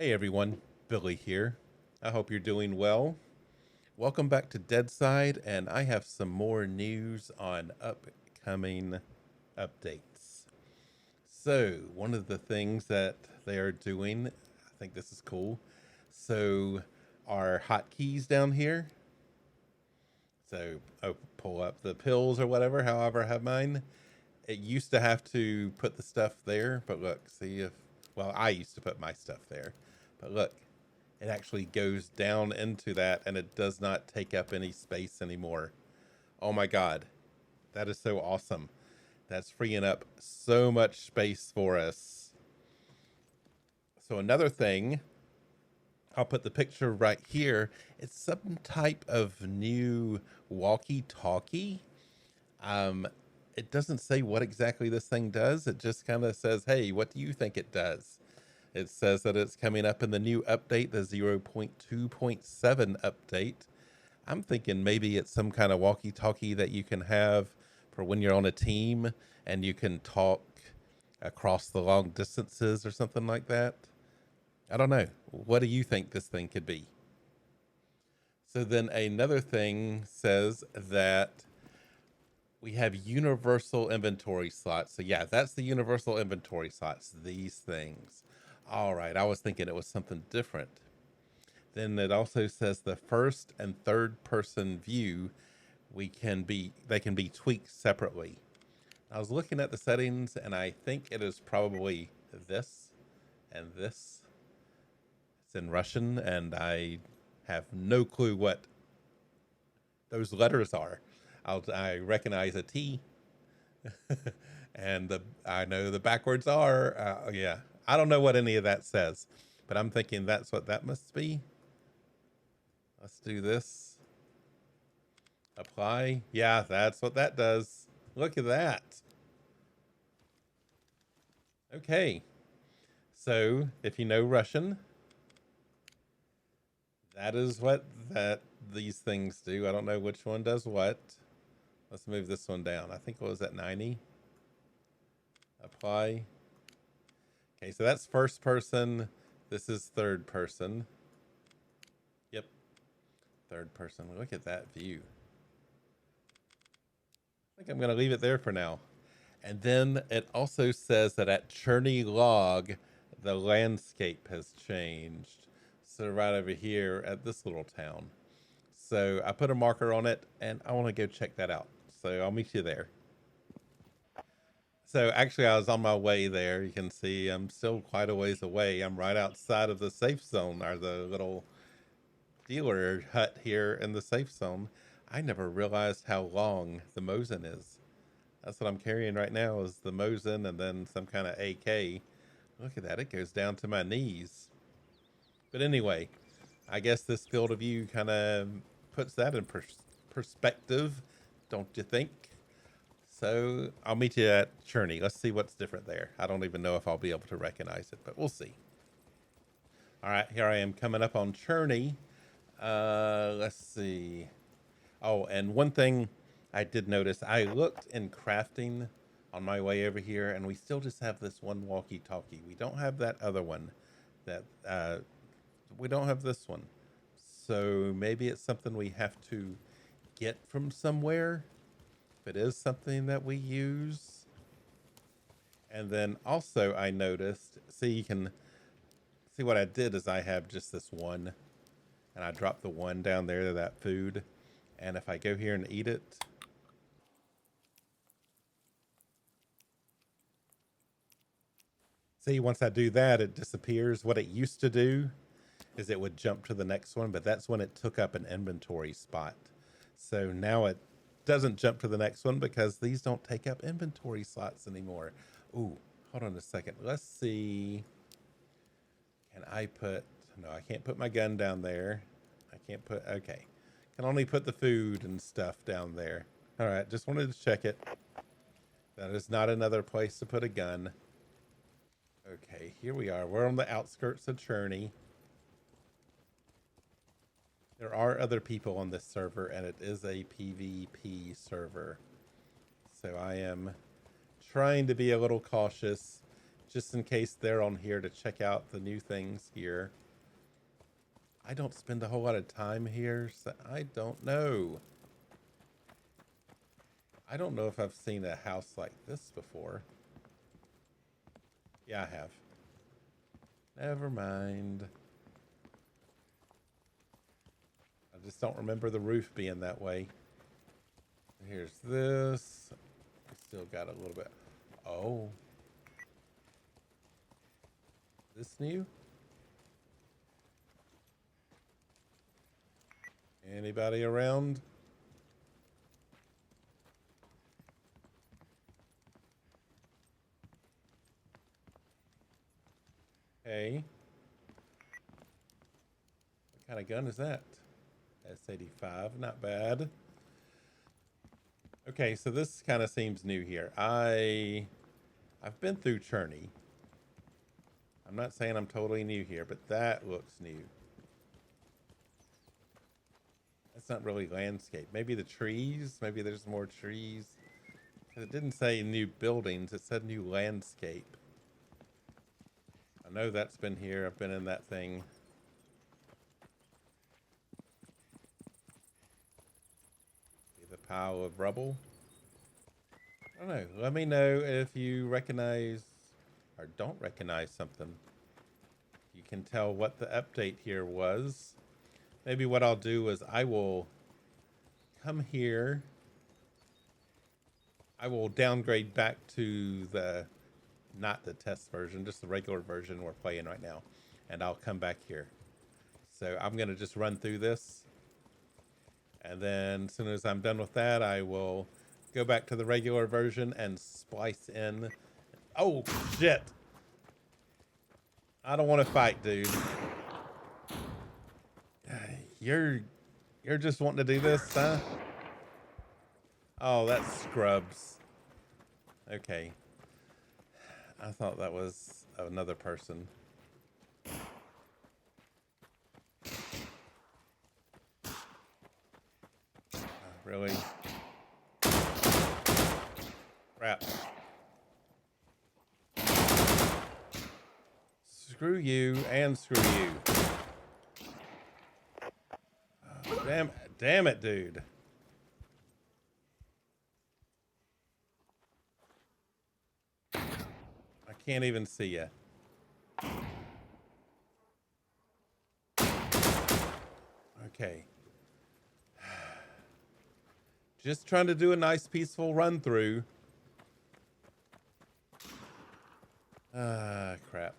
Hey everyone, Billy here. I hope you're doing well. Welcome back to Deadside, and I have some more news on upcoming updates. So, one of the things that they are doing, I think this is cool. So, our hotkeys down here. So, I'll pull up the pills or whatever, however I have mine. It used to have to put the stuff there, but look, see if, well, I used to put my stuff there, but look, it actually goes down into that and it does not take up any space anymore. Oh my God, that is so awesome. That's freeing up so much space for us. So, another thing, I'll put the picture right here. It's some type of new walkie-talkie. Um, it doesn't say what exactly this thing does. It just kind of says, hey, what do you think it does? It says that it's coming up in the new update, the 0.2.7 update. I'm thinking maybe it's some kind of walkie talkie that you can have for when you're on a team and you can talk across the long distances or something like that. I don't know. What do you think this thing could be? So then another thing says that we have universal inventory slots. So yeah, that's the universal inventory slots, these things. All right, I was thinking it was something different. Then it also says the first and third person view they can be tweaked separately. I was looking at the settings and I think it is probably this and this. It's in Russian and I have no clue what those letters are. I recognize a T, and I know the backwards are. Yeah, I don't know what any of that says, but I'm thinking that's what that must be. Let's do this. Apply. Yeah, that's what that does. Look at that. Okay, so if you know Russian, that is what that these things do. I don't know which one does what. Let's move this one down. I think it was at 90. Apply. Okay, so that's first person. This is third person. Yep, third person. Look at that view. I think I'm going to leave it there for now. And then it also says that at Cherney Log, the landscape has changed. So right over here at this little town. So I put a marker on it and I want to go check that out. So I'll meet you there. So actually, I was on my way there. You can see I'm still quite a ways away. I'm right outside of the safe zone, or the little dealer hut here in the safe zone. I never realized how long the Mosin is. That's what I'm carrying right now is the Mosin and then some kind of AK. Look at that. It goes down to my knees. But anyway, I guess this field of view kind of puts that in perspective, don't you think? So I'll meet you at Cherney. Let's see what's different there. I don't even know if I'll be able to recognize it, but we'll see. All right, here I am coming up on Cherney. Let's see. Oh, and one thing I did notice, I looked in crafting on my way over here, and we still just have this one walkie-talkie. We don't have that other one. That we don't have this one. So maybe it's something we have to get from somewhere. If it is something that we use. And then also I noticed, see, you can see what I did is I have just this one and I dropped the one down there to that food. And if I go here and eat it, see, once I do that, it disappears. What it used to do is it would jump to the next one, but that's when it took up an inventory spot. So now it doesn't jump to the next one because these don't take up inventory slots anymore. Ooh, hold on a second. Let's see. Can I put, no, I can't put my gun down there. I can't put, okay. Can only put the food and stuff down there. All right, just wanted to check it. That is not another place to put a gun. Okay, here we are. We're on the outskirts of Cherney. There are other people on this server, and it is a PvP server. So I am trying to be a little cautious just in case they're on here to check out the new things here. I don't spend a whole lot of time here, so I don't know. I don't know if I've seen a house like this before. Yeah, I have. Never mind. I just don't remember the roof being that way. Here's this. Still got a little bit. Oh. This new? Anybody around? Hey. What kind of gun is that? S85, not bad. Okay, so this kind of seems new here. I've been through Cherney. I'm not saying I'm totally new here, but that looks new. That's not really landscape. Maybe the trees. Maybe there's more trees. It didn't say new buildings. It said new landscape. I know that's been here. I've been in that thing. The pile of rubble. I don't know. Let me know if you recognize or don't recognize something. You can tell what the update here was. Maybe what I'll do is I will come here. I will downgrade back to the, not the test version, just the regular version we're playing right now. And I'll come back here. So I'm going to just run through this. And then as soon as I'm done with that, I will go back to the regular version and splice in. Oh, shit. I don't want to fight, dude. You're just wanting to do this, huh? Oh, that's Scrubs. Okay. I thought that was another person. Really? Crap. Screw you and screw you. Oh, damn it, dude. I can't even see you. Okay. Just trying to do a nice peaceful run through. Crap.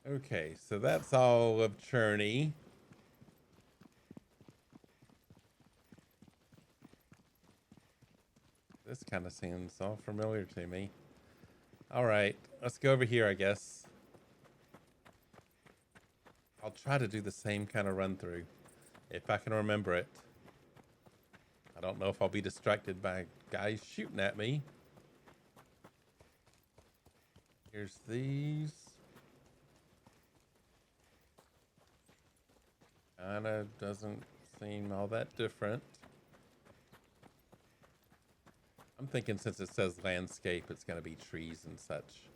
Okay, so that's all of Cherney. This kind of seems all familiar to me. All right, let's go over here, I guess. I'll try to do the same kind of run through, if I can remember it. I don't know if I'll be distracted by guys shooting at me. Here's these. Kinda doesn't seem all that different. I'm thinking since it says landscape, it's gonna be trees and such.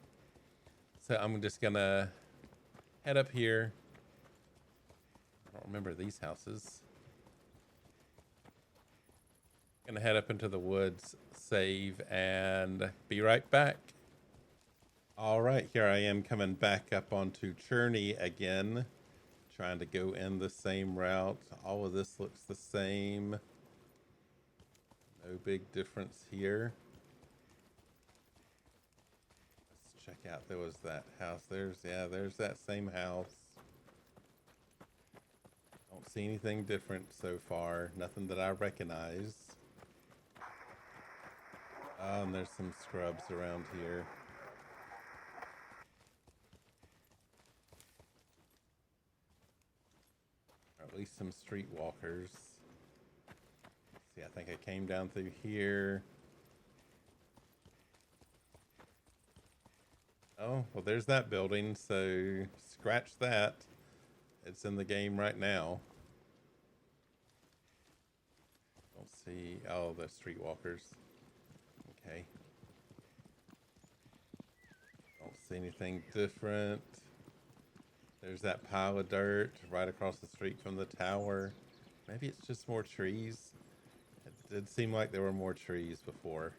So I'm just gonna head up here. I don't remember these houses. Gonna head up into the woods, save, and be right back. All right, here I am coming back up onto Cherney again, trying to go in the same route. All of this looks the same. No big difference here. Let's check out. There was that house. There's that same house. Don't see anything different so far. Nothing that I recognize. And there's some scrubs around here. Or at least some streetwalkers. See, I think I came down through here. Oh, well, there's that building, so scratch that. It's in the game right now. Don't see, oh, the streetwalkers. Okay, see anything different. There's that pile of dirt right across the street from the tower. Maybe it's just more trees. It did seem like there were more trees before.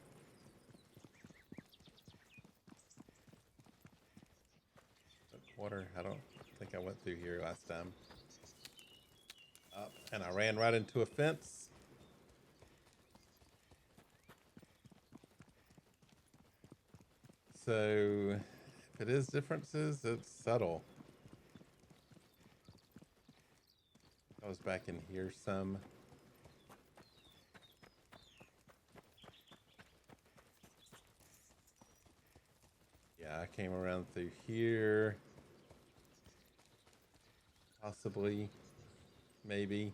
Water, I don't think I went through here last time. Up, and I ran right into a fence. So, if it is differences, it's subtle. I was back in here some. Yeah, I came around through here. Possibly. Maybe.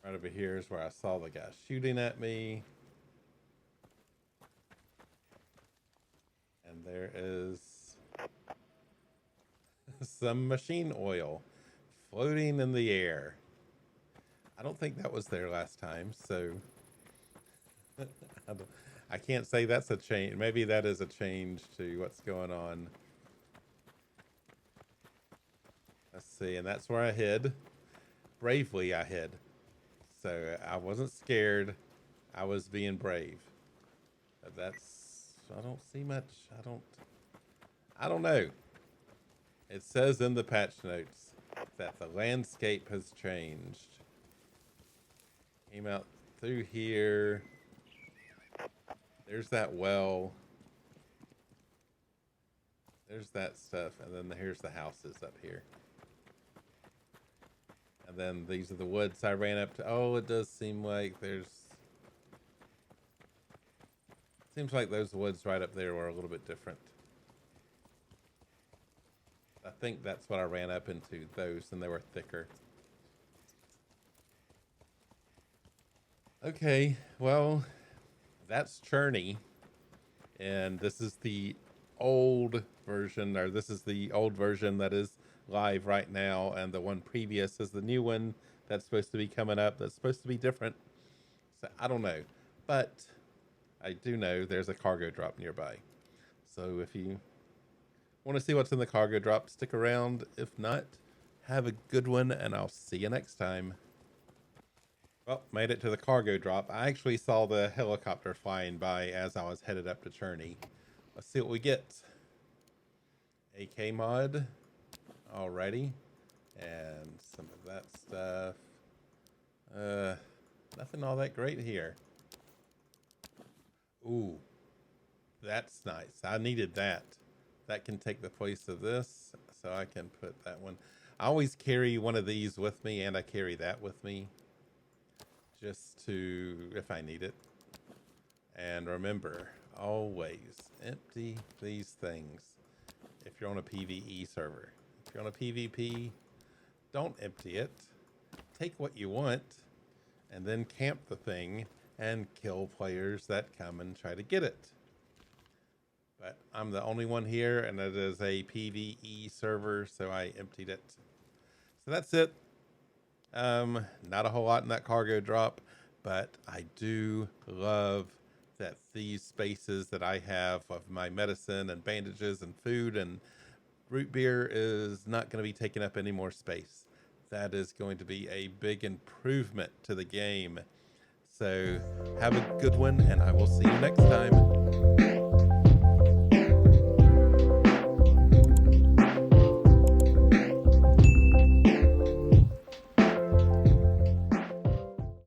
Right over here is where I saw the guy shooting at me. And there is some machine oil floating in the air. I don't think that was there last time, so I can't say that's a change. Maybe that is a change to what's going on. Let's see, and that's where I hid. Bravely, I hid. So I wasn't scared. I was being brave. But I don't see much. I don't know. It says in the patch notes that the landscape has changed. Came out through here. There's that well. There's that stuff. And then here's the houses up here. And then these are the woods I ran up to. Oh, it does seem like seems like those woods right up there were a little bit different. I think that's what I ran up into, those, and they were thicker. Okay, well, that's Churney. And this is the old version, or this is the old version that is live right now, and the one previous is the new one that's supposed to be coming up, that's supposed to be different. So I don't know, but I do know there's a cargo drop nearby. So if you want to see what's in the cargo drop, stick around. If not, have a good one, and I'll see you next time. Well, made it to the cargo drop. I actually saw the helicopter flying by as I was headed up to Churney. Let's see what we get. AK mod. Alrighty. And some of that stuff. Nothing all that great here. Ooh. That's nice. I needed that. That can take the place of this, so I can put that one. I always carry one of these with me, and I carry that with me. Just to, if I need it. And remember, always empty these things if you're on a PvE server. If you're on a PvP, don't empty it. Take what you want and then camp the thing and kill players that come and try to get it. But I'm the only one here, and it is a PvE server, so I emptied it. So that's it. Not a whole lot in that cargo drop, but I do love that these spaces that I have of my medicine and bandages and food and root beer is not going to be taking up any more space. That is going to be a big improvement to the game. So have a good one, and I will see you next time.